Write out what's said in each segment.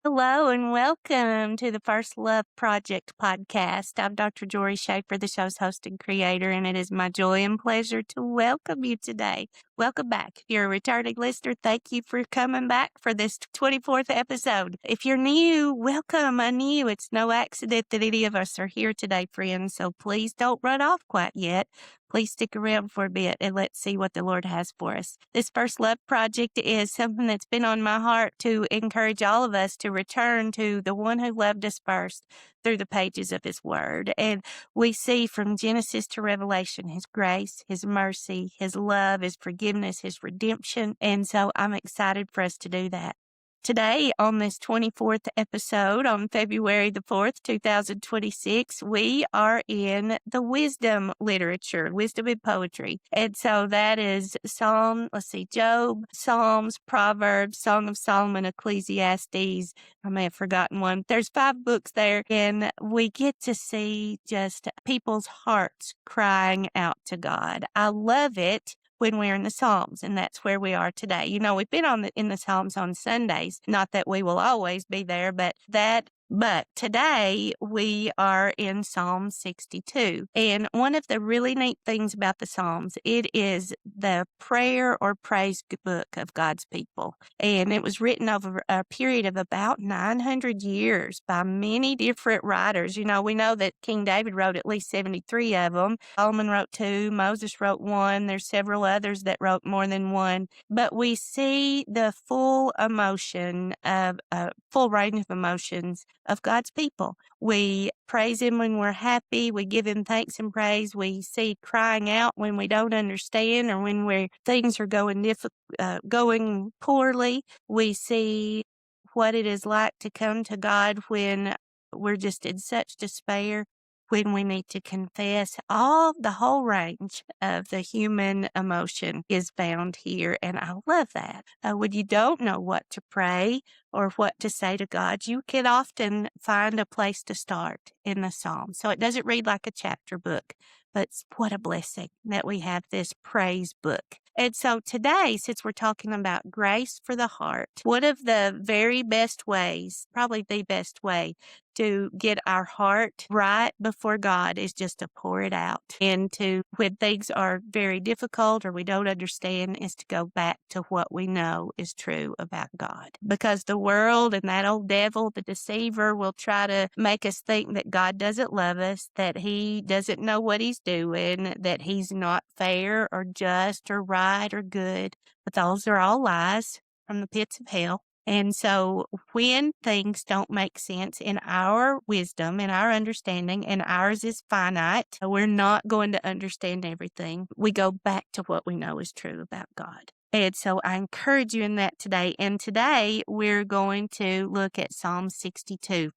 Hello and welcome to the First Love Project podcast. I'm Dr. Jori Schaefer, the show's host and creator, and it is my joy and pleasure to welcome you today. Welcome back. If you're a returning listener, thank you for coming back for this 24th episode. If you're new, welcome anew. It's no accident that any of us are here today, friends, so please don't run off quite yet. Please stick around for a bit and let's see what the Lord has for us. This First Love Project is something that's been on my heart to encourage all of us to return to the one who loved us first through the pages of His Word. And we see from Genesis to Revelation His grace, His mercy, His love, His forgiveness, His redemption. And so I'm excited for us to do that. Today, on this 24th episode, on February the 4th, 2026, we are in the wisdom literature, wisdom and poetry. And so that is Job, Psalms, Proverbs, Song of Solomon, Ecclesiastes. I may have forgotten one. There's 5 books there, and we get to see just people's hearts crying out to God. I love it when we're in the Psalms, and that's where we are today. You know, we've been in the Psalms on Sundays. Not that we will always be there, but today we are in Psalm 62. And one of the really neat things about the Psalms, it is the prayer or praise book of God's people. And it was written over a period of about 900 years by many different writers. You know, we know that King David wrote at least 73 of them. Solomon wrote 2. Moses wrote 1. There's several others that wrote more than one. But we see the full emotion of full range of emotions of God's people. We praise Him when we're happy. We give Him thanks and praise. We see crying out when we don't understand or when things are going poorly. We see what it is like to come to God when we're just in such despair, when we need to confess. The whole range of the human emotion is found here, and I love that. When you don't know what to pray or what to say to God, you can often find a place to start in the Psalm. So it doesn't read like a chapter book, but what a blessing that we have this praise book. And so today, since we're talking about grace for the heart, one of the very best ways, probably the best way to get our heart right before God is just to pour it out. And when things are very difficult or we don't understand, is to go back to what we know is true about God. Because the world and that old devil, the deceiver, will try to make us think that God doesn't love us, that He doesn't know what He's doing, that He's not fair or just or right or good. But those are all lies from the pits of hell. And so when things don't make sense in our wisdom and our understanding, and ours is finite, we're not going to understand everything. We go back to what we know is true about God. And so I encourage you in that today. And today we're going to look at Psalm 62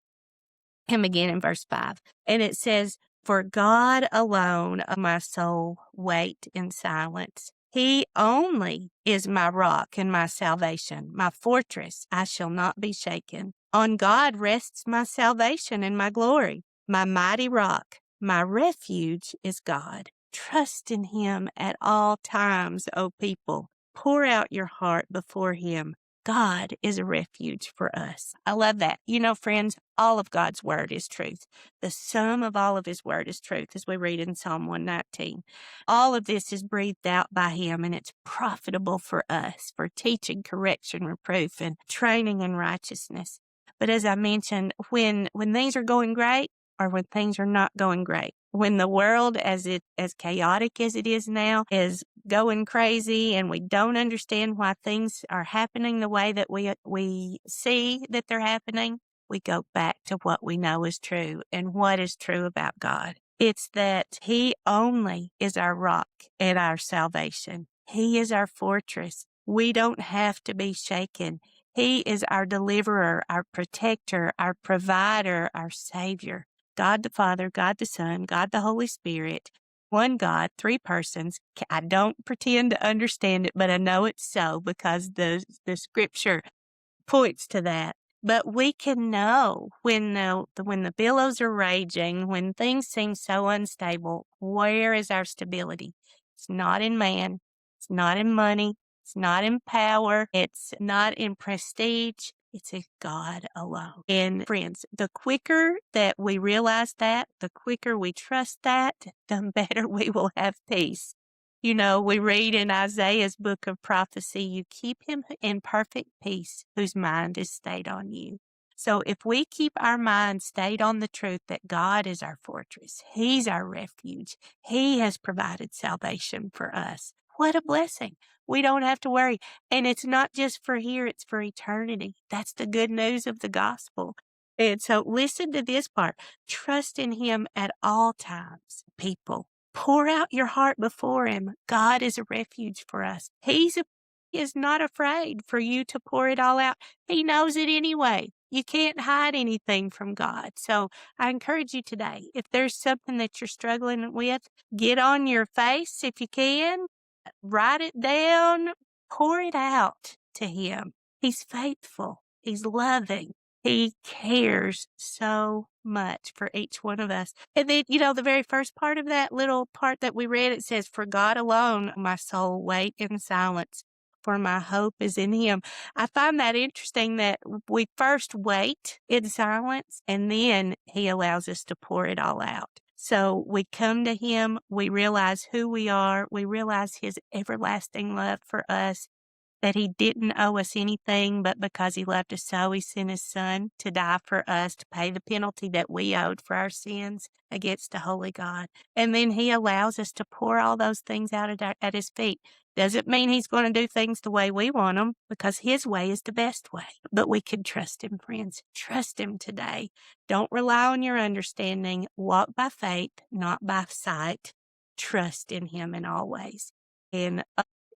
and begin in verse 5. And it says, "For God alone, O my soul, wait in silence. He only is my rock and my salvation, my fortress. I shall not be shaken. On God rests my salvation and my glory. My mighty rock, my refuge is God. Trust in Him at all times, O people. Pour out your heart before Him. God is a refuge for us." I love that. You know, friends, all of God's word is truth. The sum of all of His word is truth, as we read in Psalm 119. All of this is breathed out by Him, and it's profitable for us for teaching, correction, reproof, and training in righteousness. But as I mentioned, when things are going great or when things are not going great, when the world, as chaotic as it is now, is going crazy and we don't understand why things are happening the way that we see that they're happening, we go back to what we know is true. And what is true about God? It's that He only is our rock and our salvation. He is our fortress. We don't have to be shaken. He is our deliverer, our protector, our provider, our Savior. God the Father, God the Son, God the Holy Spirit, one God, 3 persons. I don't pretend to understand it, but I know it's so because the Scripture points to that. But we can know when the billows are raging, when things seem so unstable, where is our stability? It's not in man. It's not in money. It's not in power. It's not in prestige. It's in God alone. And friends, the quicker that we realize that, the quicker we trust that, the better we will have peace. You know, we read in Isaiah's book of prophecy, you keep him in perfect peace whose mind is stayed on you. So if we keep our mind stayed on the truth that God is our fortress, He's our refuge, He has provided salvation for us. What a blessing. We don't have to worry. And it's not just for here, it's for eternity. That's the good news of the gospel. And so listen to this part. Trust in Him at all times, people. Pour out your heart before Him. God is a refuge for us. He is not afraid for you to pour it all out. He knows it anyway. You can't hide anything from God. So I encourage you today, if there's something that you're struggling with, get on your face if you can, write it down, pour it out to Him. He's faithful. He's loving. He cares so much for each one of us. And then, the very first part of that little part that we read, it says, "For God alone, my soul, wait in silence, for my hope is in Him." I find that interesting that we first wait in silence and then He allows us to pour it all out. So we come to Him, we realize who we are, we realize His everlasting love for us, that He didn't owe us anything, but because He loved us so, He sent His Son to die for us, to pay the penalty that we owed for our sins against a holy God. And then He allows us to pour all those things out at His feet. Doesn't mean He's going to do things the way we want them, because His way is the best way. But we can trust Him, friends. Trust Him today. Don't rely on your understanding. Walk by faith, not by sight. Trust in Him in all ways. And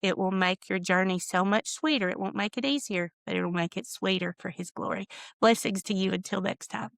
it will make your journey so much sweeter. It won't make it easier, but it'll make it sweeter for His glory. Blessings to you until next time.